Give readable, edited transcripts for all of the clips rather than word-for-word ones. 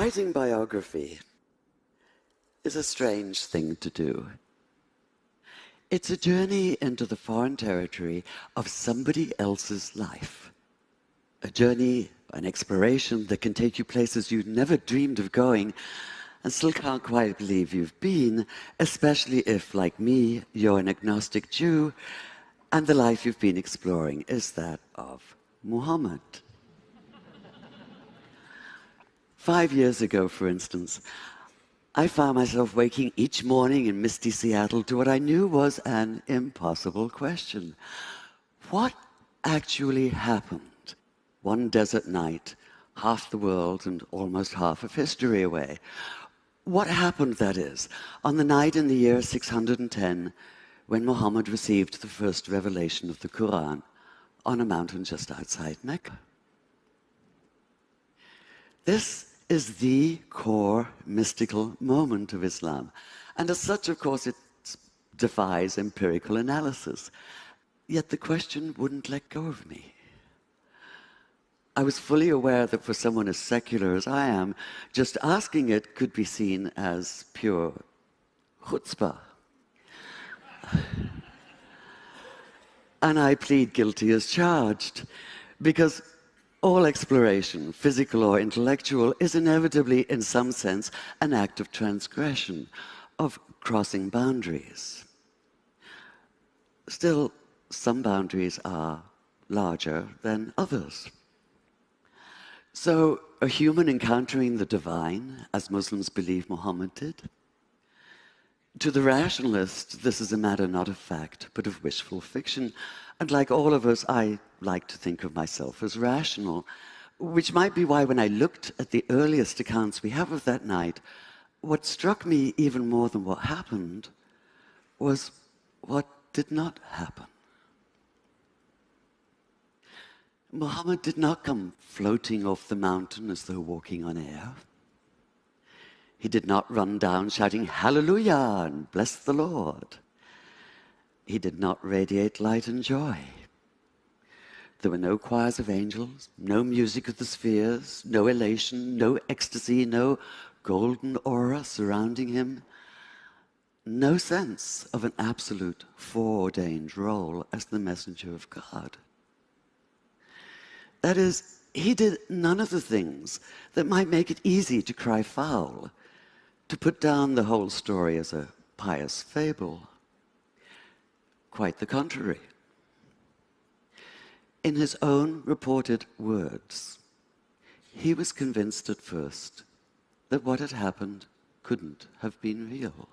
Writing biography is a strange thing to do. It's a journey into the foreign territory of somebody else's life. A journey, an exploration that can take you places you'd never dreamed of going and still can't quite believe you've been, especially if, like me, you're an agnostic Jew and the life you've been exploring is that of Muhammad. 5 years ago, for instance, I found myself waking each morning in misty Seattle to what I knew was an impossible question. What actually happened one desert night, half the world and almost half of history away? What happened, that is, on the night in the year 610 when Muhammad received the first revelation of the Quran on a mountain just outside Mecca? This is the core mystical moment of Islam. And as such, of course, it defies empirical analysis. Yet the question wouldn't let go of me. I was fully aware that for someone as secular as I am, just asking it could be seen as pure chutzpah. And I plead guilty as charged, because all exploration, physical or intellectual, is inevitably, in some sense, an act of transgression, of crossing boundaries. Still, some boundaries are larger than others. So, a human encountering the divine, as Muslims believe Muhammad did? To the rationalist, this is a matter not of fact, but of wishful fiction. And like all of us, I like to think of myself as rational, which might be why when I looked at the earliest accounts we have of that night, what struck me even more than what happened was what did not happen. Muhammad did not come floating off the mountain as though walking on air. He did not run down shouting, "Hallelujah," and "Bless the Lord." He did not radiate light and joy. There were no choirs of angels, no music of the spheres, no elation, no ecstasy, no golden aura surrounding him, no sense of an absolute foreordained role as the messenger of God. That is, he did none of the things that might make it easy to cry foul, to put down the whole story as a pious fable. Quite the contrary. In his own reported words, he was convinced at first that what had happened couldn't have been real.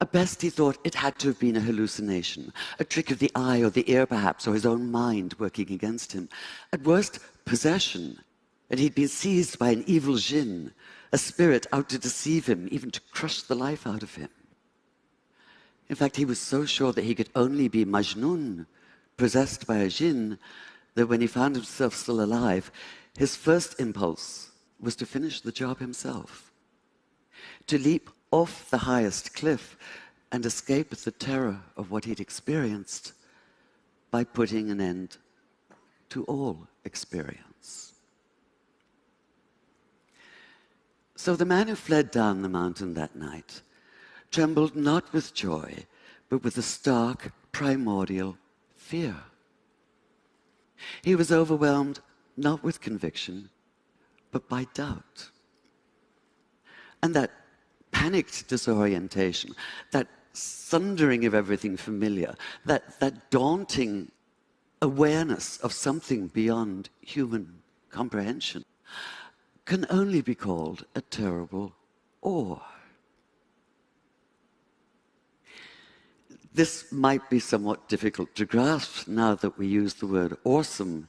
At best, he thought it had to have been a hallucination, a trick of the eye or the ear perhaps, or his own mind working against him. At worst, possession, and he'd been seized by an evil jinn, a spirit out to deceive him, even to crush the life out of him. In fact, he was so sure that he could only be Majnun, possessed by a jinn, that when he found himself still alive, his first impulse was to finish the job himself, to leap off the highest cliff and escape the terror of what he'd experienced by putting an end to all experience. So the man who fled down the mountain that night trembled not with joy, but with a stark, primordial fear. He was overwhelmed not with conviction, but by doubt. And that panicked disorientation, that sundering of everything familiar, that daunting awareness of something beyond human comprehension, can only be called a terrible awe. This might be somewhat difficult to grasp now that we use the word awesome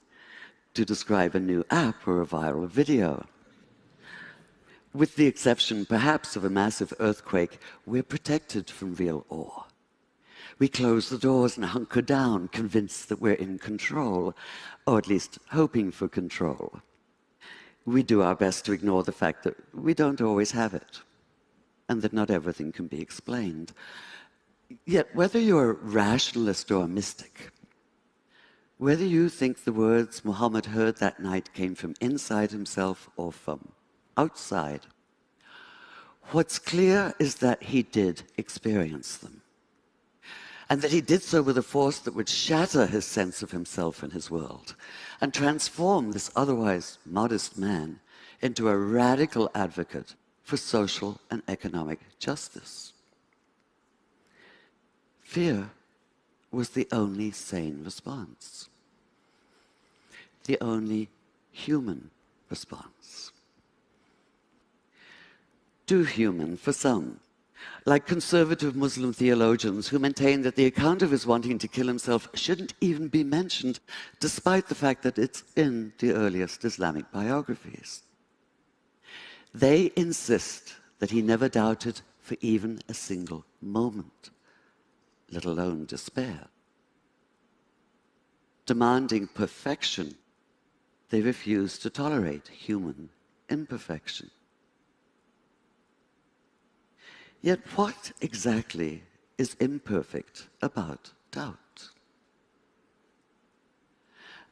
to describe a new app or a viral video. With the exception, perhaps, of a massive earthquake, we're protected from real awe. We close the doors and hunker down, convinced that we're in control, or at least hoping for control. We do our best to ignore the fact that we don't always have it, and that not everything can be explained. Yet, whether you're a rationalist or a mystic, Whether you think the words Muhammad heard that night came from inside himself or from outside, what's clear is that he did experience them, and that he did so with a force that would shatter his sense of himself and his world, and transform this otherwise modest man into a radical advocate for social and economic justice. Fear was the only sane response, the only human response. Too human for some, like conservative Muslim theologians who maintain that the account of his wanting to kill himself shouldn't even be mentioned, despite the fact that it's in the earliest Islamic biographies. They insist that he never doubted for even a single moment, let alone despair. Demanding perfection, they refuse to tolerate human imperfection. Yet what exactly is imperfect about doubt?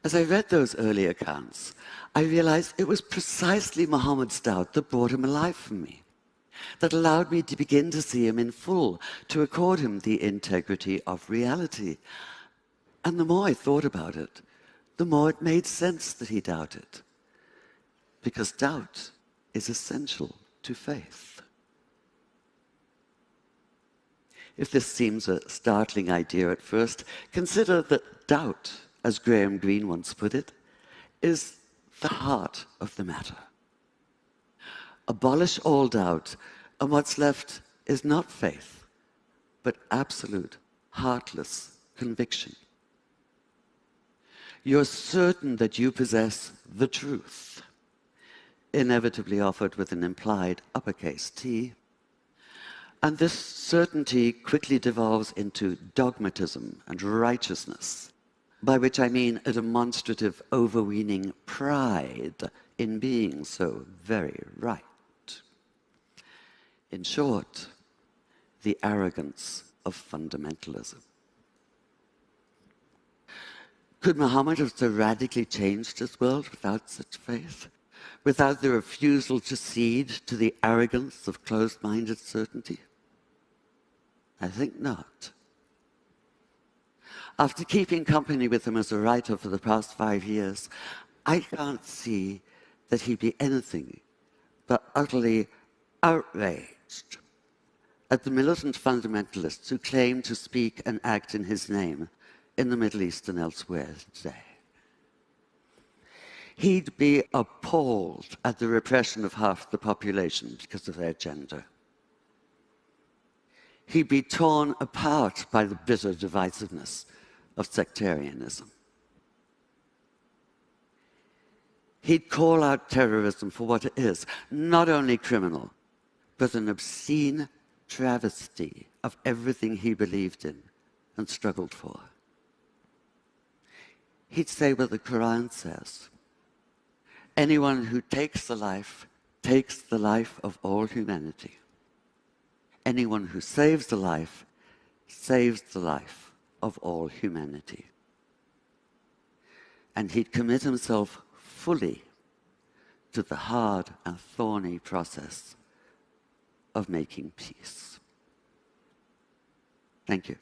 As I read those early accounts, I realized it was precisely Muhammad's doubt that brought him alive for me, that allowed me to begin to see him in full, to accord him the integrity of reality. And the more I thought about it, the more it made sense that he doubted, because doubt is essential to faith. If this seems a startling idea at first, consider that doubt, as Graham Greene once put it, is the heart of the matter. Abolish all doubt, and what's left is not faith, but absolute, heartless conviction. You're certain that you possess the truth, inevitably offered with an implied uppercase T, and this certainty quickly devolves into dogmatism and righteousness, by which I mean a demonstrative, overweening pride in being so very right. In short, the arrogance of fundamentalism. Could Muhammad have so radically changed his world without such faith? Without the refusal to cede to the arrogance of closed-minded certainty? I think not. After keeping company with him as a writer for the past 5 years, I can't see that he'd be anything but utterly outraged at the militant fundamentalists who claim to speak and act in his name in the Middle East and elsewhere today. He'd be appalled at the repression of half the population because of their gender. He'd be torn apart by the bitter divisiveness of sectarianism. He'd call out terrorism for what it is, not only criminal, but an obscene travesty of everything he believed in and struggled for. He'd say what the Quran says: anyone who takes the life of all humanity. Anyone who saves the life of all humanity. And he'd commit himself fully to the hard and thorny process of making peace. Thank you.